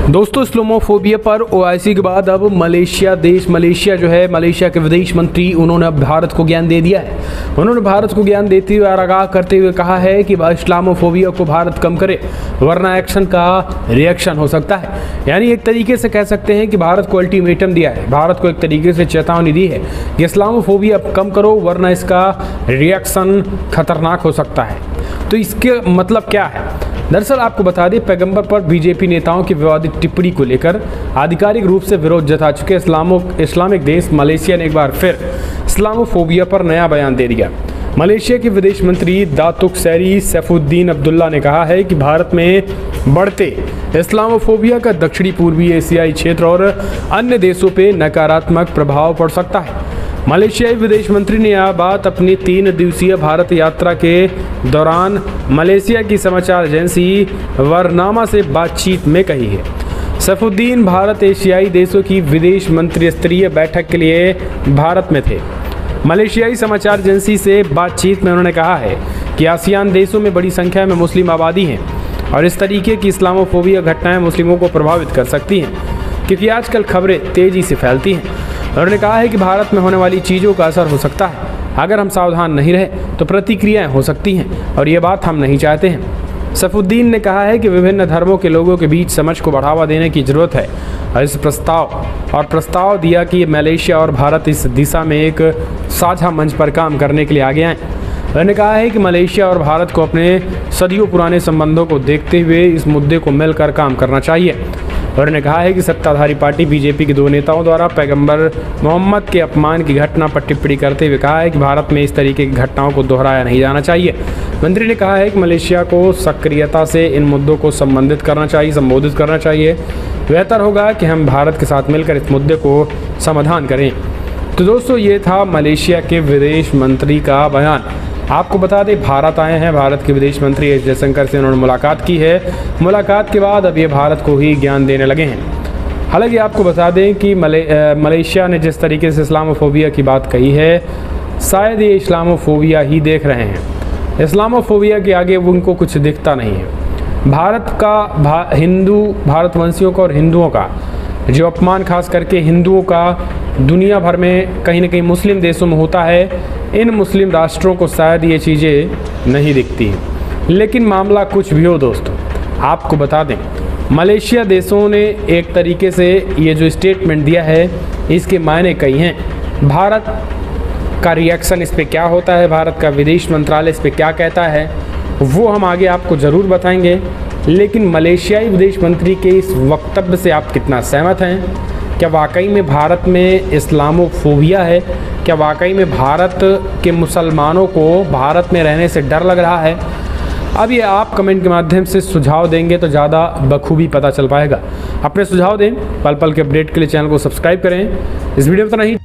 दोस्तों, इस्लामोफोबिया पर ओआईसी के बाद अब मलेशिया के विदेश मंत्री उन्होंने अब भारत को ज्ञान दे दिया है। उन्होंने भारत को ज्ञान देते हुए और आगाह करते हुए कहा है कि इस्लामोफोबिया को भारत कम करे, वरना एक्शन का रिएक्शन हो सकता है। यानी एक तरीके से कह सकते हैं कि भारत को अल्टीमेटम दिया है, भारत को एक तरीके से चेतावनी दी है कि इस्लामोफोबिया कम करो, वरना इसका रिएक्शन खतरनाक हो सकता है। तो इसके मतलब क्या है? दरअसल आपको बता दें, पैगंबर पर बीजेपी नेताओं की विवादित टिप्पणी को लेकर आधिकारिक रूप से विरोध जता चुके इस्लामिक देश मलेशिया ने एक बार फिर इस्लामोफोबिया पर नया बयान दे दिया। मलेशिया के विदेश मंत्री दातुक सैरी सैफुद्दीन अब्दुल्ला ने कहा है कि भारत में बढ़ते इस्लामोफोबिया का दक्षिणी पूर्वी एशियाई क्षेत्र और अन्य देशों पर नकारात्मक प्रभाव पड़ सकता है। मलेशियाई विदेश मंत्री ने यह बात अपनी 3 दिवसीय भारत यात्रा के दौरान मलेशिया की समाचार एजेंसी वरनामा से बातचीत में कही है। सैफुद्दीन भारत एशियाई देशों की विदेश मंत्री स्तरीय बैठक के लिए भारत में थे। मलेशियाई समाचार एजेंसी से बातचीत में उन्होंने कहा है कि आसियान देशों में बड़ी संख्या में मुस्लिम आबादी हैं और इस तरीके की इस्लामोफोबिया घटनाएं मुस्लिमों को प्रभावित कर सकती हैं, क्योंकि आजकल खबरें तेज़ी से फैलती हैं। उन्होंने कहा है कि भारत में होने वाली चीज़ों का असर हो सकता है। अगर हम सावधान नहीं रहे तो प्रतिक्रियाएं हो सकती हैं और ये बात हम नहीं चाहते हैं। सैफुद्दीन ने कहा है कि विभिन्न धर्मों के लोगों के बीच समझ को बढ़ावा देने की ज़रूरत है और इस प्रस्ताव दिया कि मलेशिया और भारत इस दिशा में एक साझा मंच पर काम करने के लिए आगे आएँ। उन्होंने कहा है कि मलेशिया और भारत को अपने सदियों पुराने संबंधों को देखते हुए इस मुद्दे को मिलकर काम करना चाहिए। उन्होंने कहा है कि सत्ताधारी पार्टी बीजेपी के 2 नेताओं द्वारा पैगंबर मोहम्मद के अपमान की घटना पर टिप्पणी करते हुए कहा है कि भारत में इस तरीके की घटनाओं को दोहराया नहीं जाना चाहिए। मंत्री ने कहा है कि मलेशिया को सक्रियता से इन मुद्दों को संबोधित करना चाहिए। बेहतर होगा कि हम भारत के साथ मिलकर इस मुद्दे को समाधान करें। तो दोस्तों, ये था मलेशिया के विदेश मंत्री का बयान। आपको बता दें, भारत आए हैं, भारत के विदेश मंत्री एस जयशंकर से उन्होंने मुलाकात की है। मुलाकात के बाद अब ये भारत को ही ज्ञान देने लगे हैं। हालांकि आपको बता दें कि मलेशिया ने जिस तरीके से इस्लामोफोबिया की बात कही है, शायद ये इस्लामोफोबिया ही देख रहे हैं। इस्लामोफोबिया के आगे उनको कुछ दिखता नहीं है। भारतवंशियों का और हिंदुओं का जो अपमान, खास करके हिंदुओं का दुनिया भर में कहीं ना कहीं मुस्लिम देशों में होता है, इन मुस्लिम राष्ट्रों को शायद ये चीज़ें नहीं दिखती हैं। लेकिन मामला कुछ भी हो दोस्तों, आपको बता दें, मलेशिया देशों ने एक तरीके से ये जो स्टेटमेंट दिया है, इसके मायने कई हैं। भारत का रिएक्शन इस पर क्या होता है, भारत का विदेश मंत्रालय इस पर क्या कहता है, वो हम आगे आपको ज़रूर बताएंगे। लेकिन मलेशियाई विदेश मंत्री के इस वक्तव्य से आप कितना सहमत हैं? क्या वाकई में भारत में इस्लामोफोबिया है? क्या वाकई में भारत के मुसलमानों को भारत में रहने से डर लग रहा है? अब ये आप कमेंट के माध्यम से सुझाव देंगे तो ज़्यादा बखूबी पता चल पाएगा। अपने सुझाव दें। पल पल के अपडेट के लिए चैनल को सब्सक्राइब करें। इस वीडियो में तो नहीं।